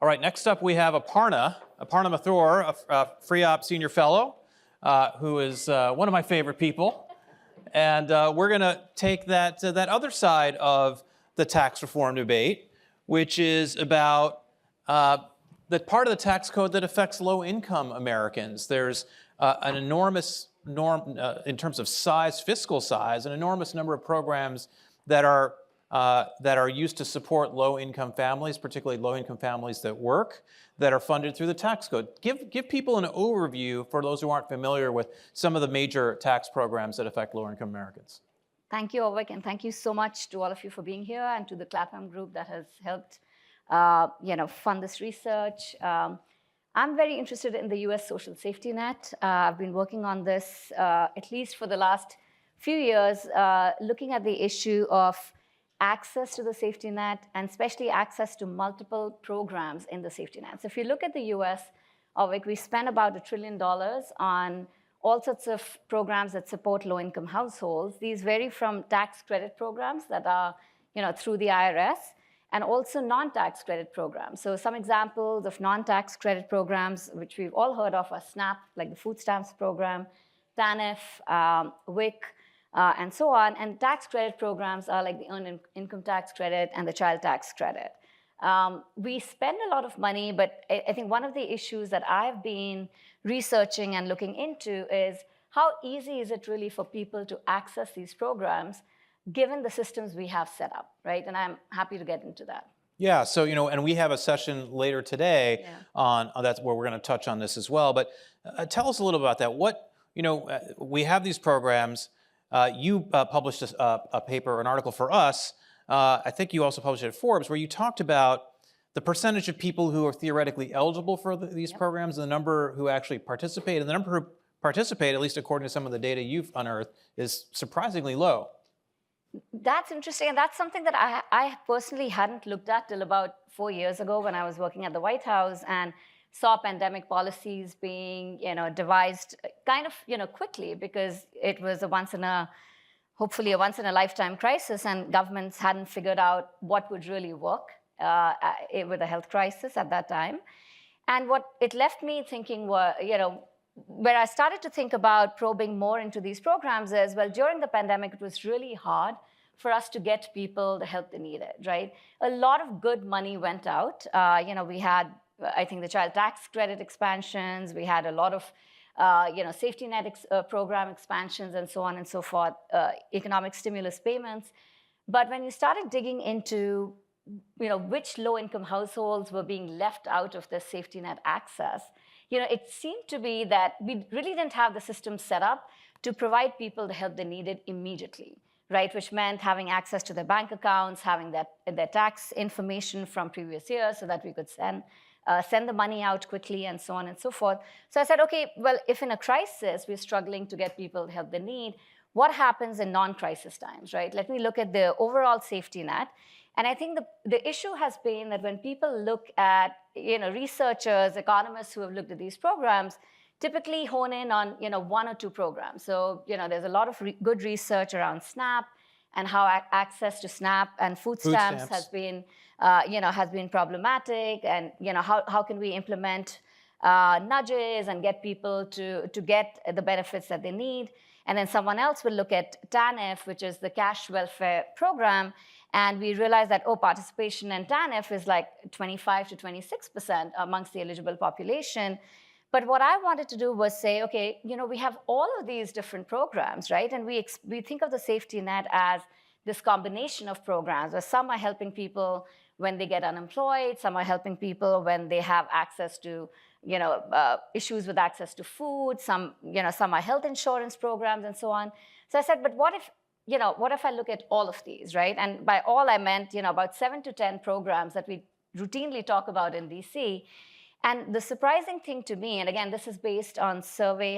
All right, next up we have Aparna Mathur, a FreeOp Senior Fellow, who is one of my favorite people. And we're going to take that other side of the tax reform debate, which is about the part of the tax code that affects low-income Americans. There's an enormous in terms of size, fiscal size, an enormous number of programs that are used to support low-income families, particularly low-income families that work, that are funded through the tax code. Give people an overview, for those who aren't familiar with some of the major tax programs that affect lower-income Americans. Thank you, Avik, and thank you so much to all of you for being here, and to the Clapham group that has helped fund this research. I'm very interested in the US social safety net. I've been working on this at least for the last few years, looking at the issue of access to the safety net, and especially access to multiple programs in the safety net. So if you look at the US, Avik, we spend about $1 trillion on all sorts of programs that support low-income households. These vary from tax credit programs that are through the IRS, and also non-tax credit programs. So some examples of non-tax credit programs, which we've all heard of, are SNAP, like the food stamps program, TANF, WIC, and so on. And tax credit programs are like the earned income tax credit and the child tax credit. We spend a lot of money, but I think one of the issues that I've been researching and looking into is how easy is it really for people to access these programs, given the systems we have set up, right? And I'm happy to get into that. Yeah, so, and we have a session later today on that's where we're going to touch on this as well. But tell us a little about that. We have these programs. You published a paper, an article for us. I think you also published it at Forbes, where you talked about the percentage of people who are theoretically eligible for these programs, and the number who actually participate. And the number who participate, at least according to some of the data you've unearthed, is surprisingly low. That's interesting, and that's something that I personally hadn't looked at till about 4 years ago, when I was working at the White House and saw pandemic policies being devised kind of quickly, because it was hopefully a once in a lifetime crisis, and governments hadn't figured out what would really work with a health crisis at that time. And what it left me thinking were, where I started to think about probing more into these programs is, well, during the pandemic, it was really hard for us to get people the help they needed, right? A lot of good money went out. We had, I think, the child tax credit expansions. We had a lot of, safety net program expansions, and so on and so forth, economic stimulus payments. But when you started digging into, which low-income households were being left out of the safety net access, it seemed to be that we really didn't have the system set up to provide people the help they needed immediately, right? Which meant having access to their bank accounts, having their tax information from previous years, so that we could send the money out quickly, and so on and so forth. So I said, okay, well, if in a crisis we're struggling to get people the help they need, what happens in non-crisis times, right? Let me look at the overall safety net. And I think the issue has been that when people look at, researchers, economists who have looked at these programs, typically hone in on, one or two programs. So, there's a lot of good research around SNAP, and how access to SNAP and food stamps has been, problematic, and, how can we implement nudges and get people to get the benefits that they need. And then someone else will look at TANF, which is the cash welfare program, and we realize that, participation in TANF is like 25 to 26% amongst the eligible population. But what I wanted to do was say, okay, we have all of these different programs, right? And we think of the safety net as this combination of programs, where some are helping people when they get unemployed, some are helping people when they have access to, issues with access to food, some are health insurance programs, and so on. So I said, but what if I look at all of these, right? And by all I meant, about 7 to 10 programs that we routinely talk about in DC. And the surprising thing to me, and again, this is based on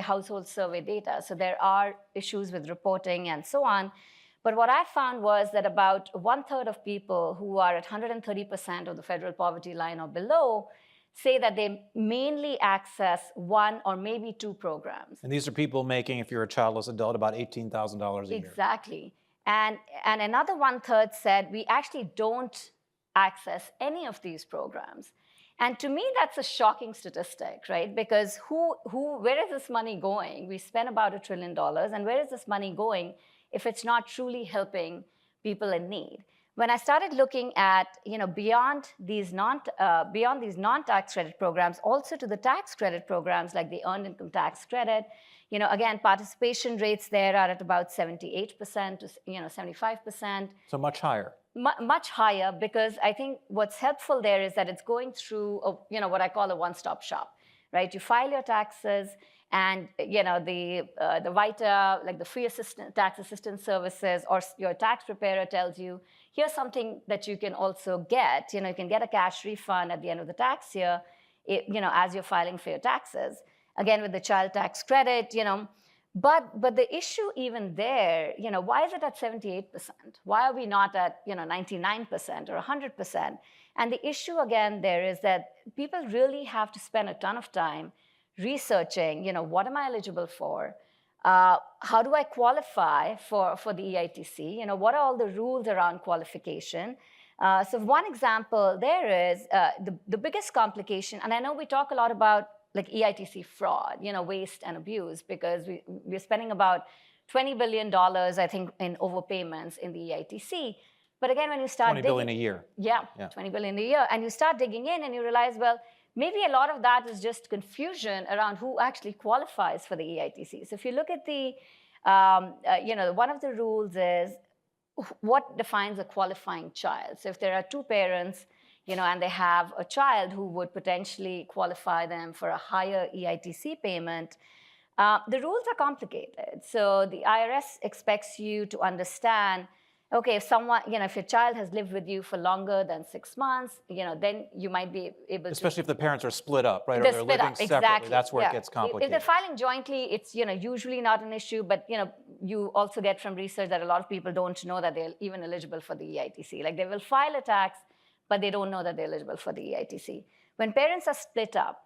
household survey data, so there are issues with reporting and so on. But what I found was that about 1/3 of people who are at 130% of the federal poverty line or below say that they mainly access one or maybe two programs. And these are people making, if you're a childless adult, about $18,000 a year. Exactly. And another 1/3 said, we actually don't access any of these programs. And to me, that's a shocking statistic, right? Because where is this money going? We spend about $1 trillion, and where is this money going if it's not truly helping people in need? When I started looking at, beyond these non-tax credit programs, also to the tax credit programs like the earned income tax credit, again, participation rates there are at about 78% to 75%. So much higher. Much higher, because I think what's helpful there is that it's going through what I call a one-stop shop, right? You file your taxes, and the VITA, like the free tax assistance services, or your tax preparer tells you, here's something that you can also get. You can get a cash refund at the end of the tax year, as you're filing for your taxes. Again, with the child tax credit, But the issue even there, why is it at 78%? Why are we not at 99% or 100%? And the issue again there is that people really have to spend a ton of time researching, what am I eligible for? How do I qualify for the EITC? What are all the rules around qualification? So one example there is the biggest complication, and I know we talk a lot about like EITC fraud, waste and abuse, because we're spending about $20 billion, I think, in overpayments in the EITC. But again, when you start $20 billion a year. Yeah, $20 billion a year. And you start digging in and you realize, well, maybe a lot of that is just confusion around who actually qualifies for the EITC. So if you look at the, one of the rules is what defines a qualifying child. So if there are two parents, and they have a child who would potentially qualify them for a higher EITC payment, the rules are complicated. So the IRS expects you to understand, okay, if your child has lived with you for longer than 6 months, then you might be able to. Especially if the parents are split up, right? Or they're living separately. Exactly. That's where it gets complicated. If they're filing jointly, it's usually not an issue, but you also get from research that a lot of people don't know that they're even eligible for the EITC. Like they will file a tax, but they don't know that they're eligible for the EITC. When parents are split up,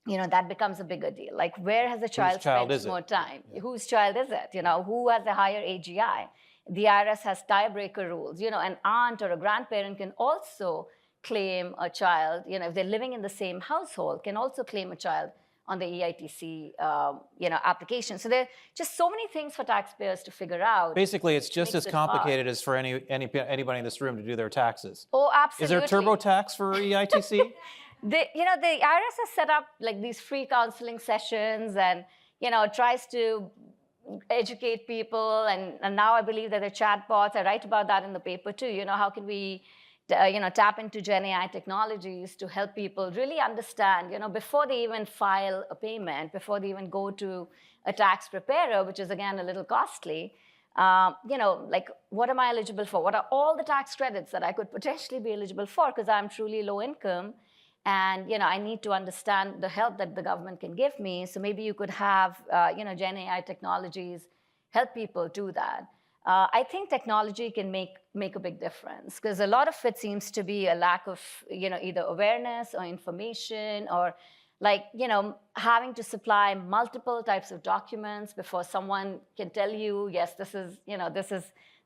that becomes a bigger deal. Like, where has the child spent more time? Yeah. Whose child is it? Who has a higher AGI? The IRS has tiebreaker rules. An aunt or a grandparent can also claim a child, if they're living in the same household, can also claim a child on the EITC, application. So there are just so many things for taxpayers to figure out. Basically, it's just as complicated as for anybody in this room to do their taxes. Oh, absolutely. Is there TurboTax for EITC? The IRS has set up like these free counseling sessions, and tries to educate people. And now I believe that the chatbots. I write about that in the paper too. How can we tap into Gen AI technologies to help people really understand, before they even file a payment, before they even go to a tax preparer, which is again a little costly, like, what am I eligible for? What are all the tax credits that I could potentially be eligible for? Because I'm truly low income, and I need to understand the help that the government can give me. So maybe you could have Gen AI technologies help people do that. I think technology can make a big difference, because a lot of it seems to be a lack of either awareness or information, or like having to supply multiple types of documents before someone can tell you, yes, this is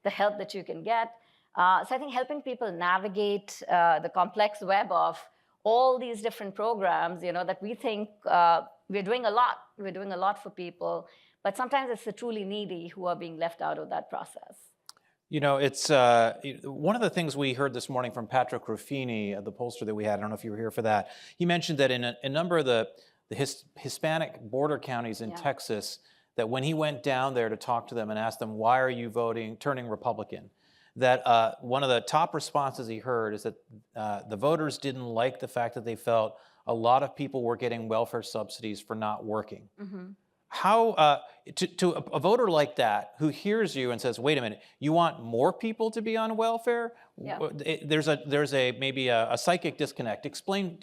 the help that you can get. So I think helping people navigate the complex web of all these different programs, that we think we're doing a lot. We're doing a lot for people. But sometimes it's the truly needy who are being left out of that process. It's one of the things we heard this morning from Patrick Ruffini, the pollster that we had. I don't know if you were here for that. He mentioned that in a number of the Hispanic border counties in Texas, that when he went down there to talk to them and ask them, why are you turning Republican? That one of the top responses he heard is that the voters didn't like the fact that they felt a lot of people were getting welfare subsidies for not working. Mm-hmm. How, to a voter like that who hears you and says, wait a minute, you want more people to be on welfare? Yeah. There's maybe a psychic disconnect. Explain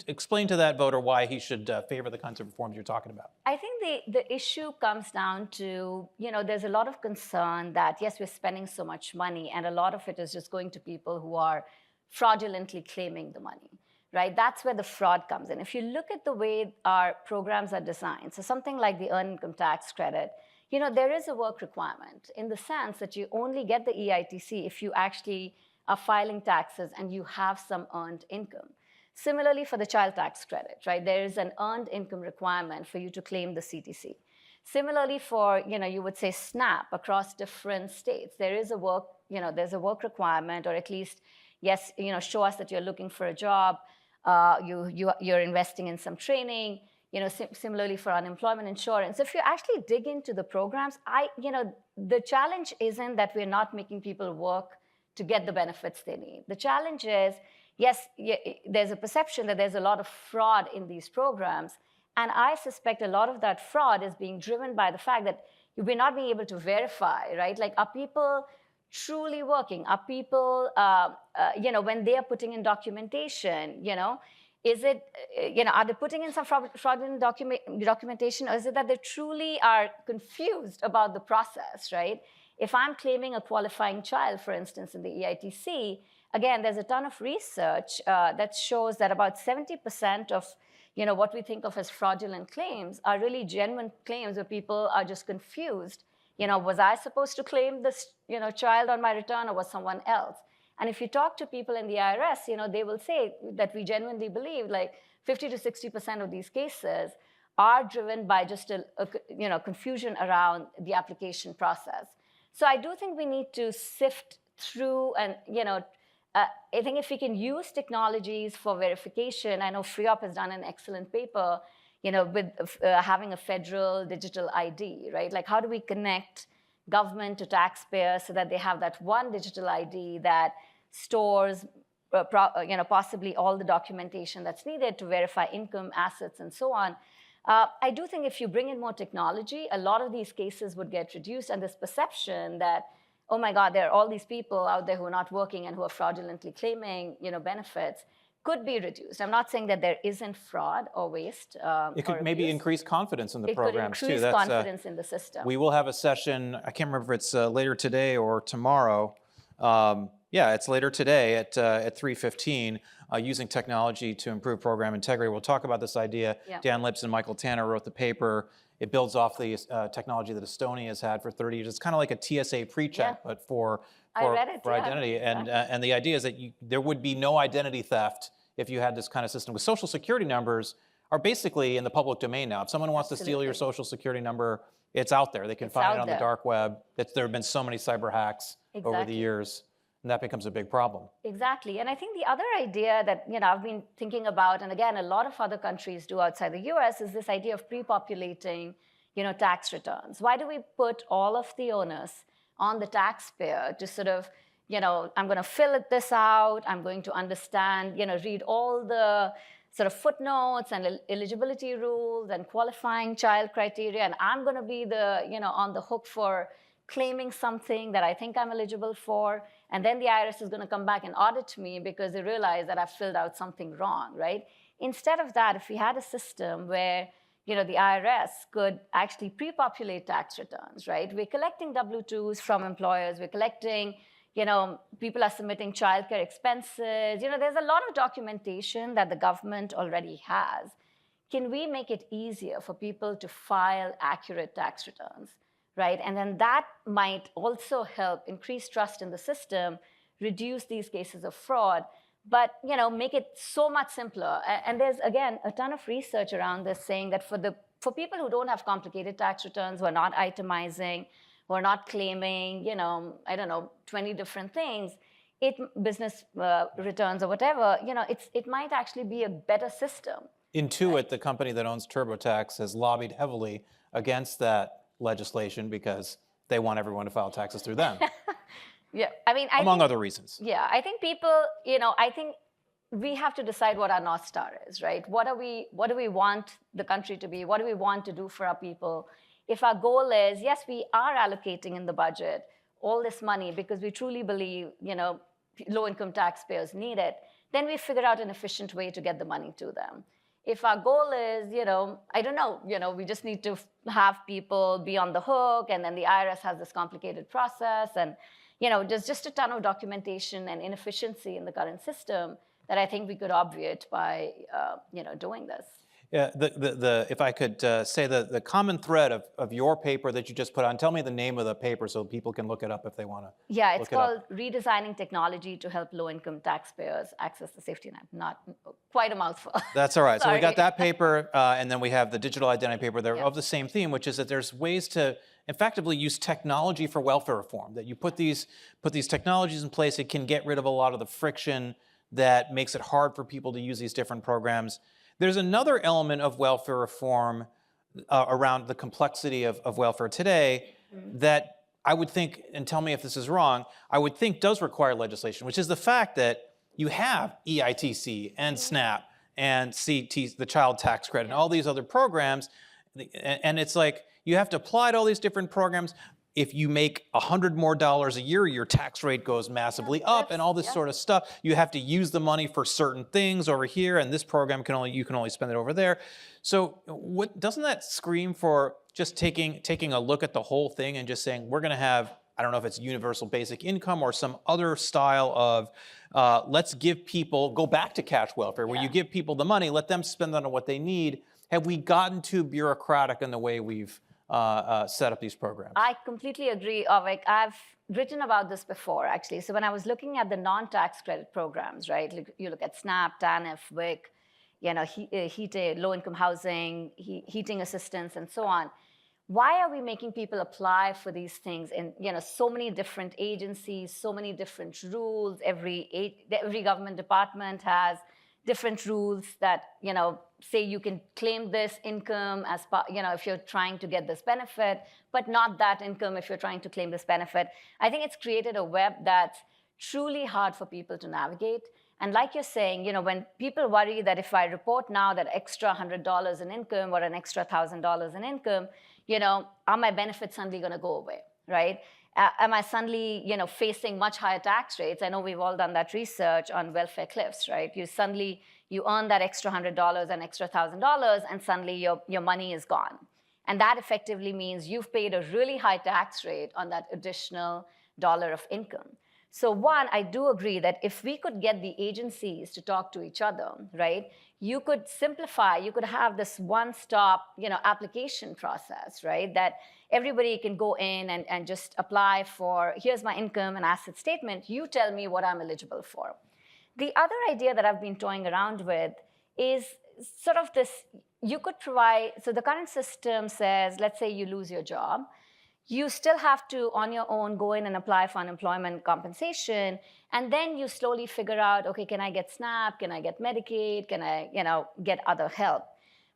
to that voter why he should favor the kinds of reforms you're talking about. I think the issue comes down to, there's a lot of concern that, yes, we're spending so much money, and a lot of it is just going to people who are fraudulently claiming the money. Right? That's where the fraud comes in. If you look at the way our programs are designed, so something like the earned income tax credit, there is a work requirement in the sense that you only get the EITC if you actually are filing taxes and you have some earned income. Similarly, for the child tax credit, right? There is an earned income requirement for you to claim the CTC. Similarly, for, you would say SNAP across different states, there is a work, there's a work requirement, or at least, yes, show us that you're looking for a job, you're investing in some training. Similarly for unemployment insurance. If you actually dig into the programs, the challenge isn't that we're not making people work to get the benefits they need. The challenge is, yes, there's a perception that there's a lot of fraud in these programs. And I suspect a lot of that fraud is being driven by the fact that we're not being able to verify, right? Like, are people truly working? Are people, when they are putting in documentation, is it, are they putting in some fraudulent documentation, or is it that they truly are confused about the process, right? If I'm claiming a qualifying child, for instance, in the EITC, again, there's a ton of research that shows that about 70% of what we think of as fraudulent claims are really genuine claims where people are just confused. Was I supposed to claim this child on my return, or was someone else? And if you talk to people in the IRS, they will say that we genuinely believe like 50 to 60% of these cases are driven by just a confusion around the application process. So I do think we need to sift through, and I think if we can use technologies for verification, I know FreeOp has done an excellent paper, with having a federal digital ID, right? Like, how do we connect government to taxpayers so that they have that one digital ID that stores possibly all the documentation that's needed to verify income, assets, and so on. I do think if you bring in more technology, a lot of these cases would get reduced, and this perception that, oh my God, there are all these people out there who are not working and who are fraudulently claiming benefits, could be reduced. I'm not saying that there isn't fraud or waste. It could maybe increase confidence in the programs too. It could increase confidence in the system. We will have a session, I can't remember if it's later today or tomorrow. Yeah, it's later today at 3:15, using technology to improve program integrity. We'll talk about this idea. Yeah. Dan Lips and Michael Tanner wrote the paper. It builds off the technology that Estonia has had for 30 years. It's kind of like a TSA pre-check, but for identity. And the idea is that there would be no identity theft if you had this kind of system. With Social Security numbers are basically in the public domain now. If someone wants to steal your Social Security number, it's out there. They can find it on the dark web. There have been so many cyber hacks over the years, and that becomes a big problem. Exactly. And I think the other idea that I've been thinking about, and again, a lot of other countries do outside the US, is this idea of pre-populating tax returns. Why do we put all of the onus on the taxpayer to sort of, I'm going to fill this out, I'm going to understand, read all the sort of footnotes and eligibility rules and qualifying child criteria, and I'm going to be the, on the hook for claiming something that I think I'm eligible for, and then the IRS is going to come back and audit me because they realize that I've filled out something wrong, right? Instead of that, if we had a system where the IRS could actually pre-populate tax returns, right? We're collecting W-2s from employers. We're collecting, people are submitting childcare expenses. There's a lot of documentation that the government already has. Can we make it easier for people to file accurate tax returns, right? And then that might also help increase trust in the system, reduce these cases of fraud, but make it so much simpler. And there's, again, a ton of research around this saying that for people who don't have complicated tax returns, who are not itemizing, who are not claiming, 20 different things, business returns or whatever, it might actually be a better system. Intuit, right? The company that owns TurboTax, has lobbied heavily against that legislation because they want everyone to file taxes through them. Yeah, I mean, among other reasons. Yeah, I think people, I think we have to decide what our North Star is, right? What do we want the country to be? What do we want to do for our people? If our goal is, yes, we are allocating in the budget all this money because we truly believe, low-income taxpayers need it, then we figure out an efficient way to get the money to them. If our goal is, I don't know, we just need to have people be on the hook, and then the IRS has this complicated process, and there's just a ton of documentation and inefficiency in the current system that I think we could obviate by, doing this. if I could say the common thread of your paper that you just put on, tell me the name of the paper so people can look it up if they want to Yeah, it's look it up. called Redesigning Technology to Help Low-Income Taxpayers Access the Safety Net. Not quite a mouthful. That's all right. So we got Sorry. that paper, and then we have the digital identity paper. They're Yeah. of the same theme, which is that there's ways to effectively use technology for welfare reform. That you put these technologies in place, it can get rid of a lot of the friction that makes it hard for people to use these different programs. There's another element of welfare reform around the complexity of welfare today that I would think, and tell me if this is wrong, I would think does require legislation, which is the fact that you have EITC and SNAP and CT, the child tax credit, and all these other programs, and it's like you have to apply to all these different programs. If you make $100 more a year, your tax rate goes massively up, and all this sort of stuff. You have to use the money for certain things over here, and this program you can only spend it over there. So, doesn't that scream for just taking a look at the whole thing and just saying we're going to have, I don't know if it's universal basic income or some other style of let's give people, go back to cash welfare, where you give people the money, let them spend on what they need. Have we gotten too bureaucratic in the way we've set up these programs? I completely agree, Avik. I've written about this before, actually. So when I was looking at the non-tax credit programs, right? You look at SNAP, TANF, WIC, low-income housing, heating assistance, and so on. Why are we making people apply for these things in so many different agencies, so many different rules? Every government department has different rules that say you can claim this income as part, if you're trying to get this benefit, but not that income if you're trying to claim this benefit. I think it's created a web that's truly hard for people to navigate. And like you're saying, when people worry that if I report now that extra $100 in income or an extra $1,000 in income, are my benefits suddenly going to go away, right? Am I suddenly, facing much higher tax rates? I know we've all done that research on welfare cliffs, right? You earn that extra $100 and extra $1,000, and suddenly your money is gone. And that effectively means you've paid a really high tax rate on that additional dollar of income. So one, I do agree that if we could get the agencies to talk to each other, right, you could simplify, you could have this one-stop, application process, right, that everybody can go in and just apply for, here's my income and asset statement, you tell me what I'm eligible for. The other idea that I've been toying around with is sort of this, you could provide, so the current system says, let's say you lose your job, you still have to, on your own, go in and apply for unemployment compensation, and then you slowly figure out, okay, can I get SNAP, can I get Medicaid, can I, get other help?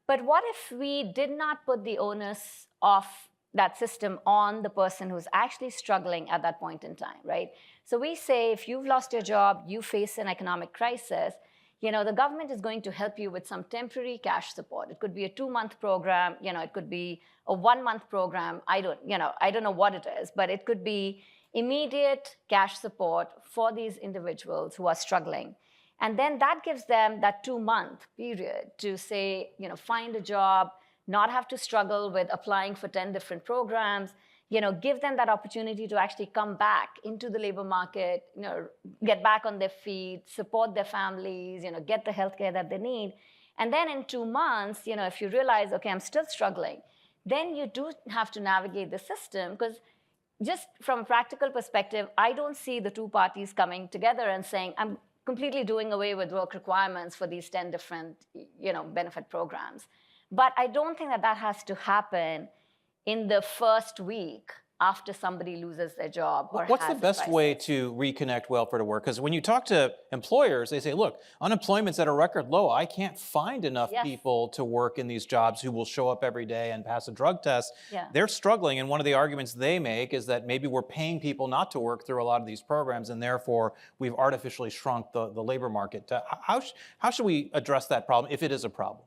But what if we did not put the onus of that system on the person who's actually struggling at that point in time, right? So we say, if you've lost your job, you face an economic crisis, the government is going to help you with some temporary cash support. It could be a 2-month program, it could be a 1-month program. I don't know what it is, but it could be immediate cash support for these individuals who are struggling. And then that gives them that 2-month period to say, find a job, not have to struggle with applying for 10 different programs, give them that opportunity to actually come back into the labor market, get back on their feet, support their families, get the healthcare that they need. And then in 2 months, if you realize, okay, I'm still struggling, then you do have to navigate the system, because just from a practical perspective, I don't see the two parties coming together and saying, I'm completely doing away with work requirements for these 10 different, benefit programs. But I don't think that has to happen in the first week after somebody loses their job. Or what's the best way to reconnect welfare to work? Because when you talk to employers, they say, look, unemployment's at a record low. I can't find enough people to work in these jobs who will show up every day and pass a drug test. They're struggling, and one of the arguments they make is that maybe we're paying people not to work through a lot of these programs, and therefore we've artificially shrunk the labor market. How should we address that problem, if it is a problem?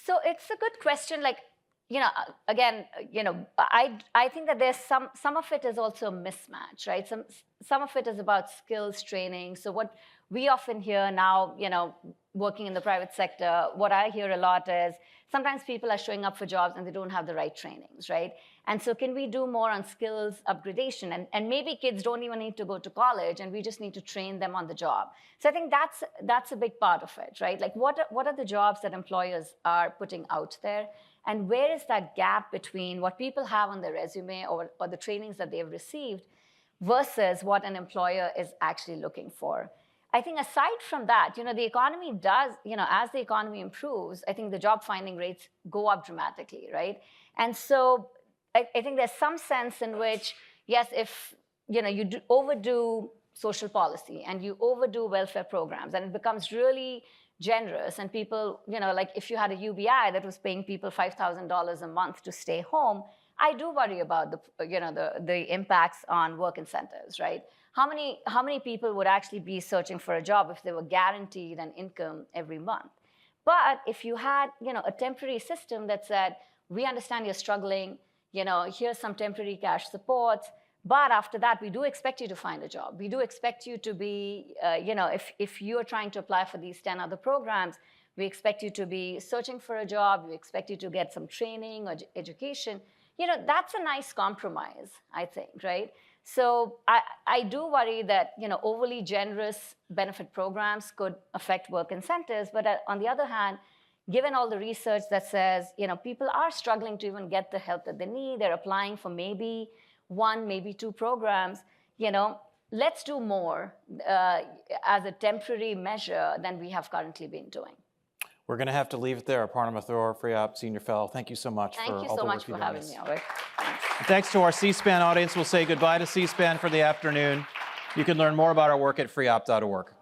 So it's a good question. Again, I think that there's some of it is also a mismatch, right? Some of it is about skills training. So what we often hear now, working in the private sector, what I hear a lot is sometimes people are showing up for jobs and they don't have the right trainings, right? And so can we do more on skills upgradation? And maybe kids don't even need to go to college and we just need to train them on the job. So I think that's a big part of it, right? Like what are the jobs that employers are putting out there? And where is that gap between what people have on their resume or the trainings that they've received versus what an employer is actually looking for? I think aside from that, the economy does, as the economy improves, I think the job finding rates go up dramatically, right? And so I think there's some sense in which, yes, if you overdo social policy and you overdo welfare programs and it becomes really generous and people, like if you had a UBI that was paying people $5,000 a month to stay home, I do worry about the impacts on work incentives, right? How many people would actually be searching for a job if they were guaranteed an income every month? But if you had, a temporary system that said, we understand you're struggling, here's some temporary cash support, but after that, we do expect you to find a job. We do expect you to be, if you're trying to apply for these 10 other programs, we expect you to be searching for a job. We expect you to get some training or education. That's a nice compromise, I think, right? So I do worry that, overly generous benefit programs could affect work incentives. But on the other hand, given all the research that says, people are struggling to even get the help that they need, they're applying for maybe one, maybe two programs, let's do more as a temporary measure than we have currently been doing. We're going to have to leave it there. Aparna Mathur, FreeOp Senior Fellow, thank you so much for all the work you've done. Thank you so much for having me, Avik. Thanks to our C-SPAN audience. We'll say goodbye to C-SPAN for the afternoon. You can learn more about our work at freeop.org.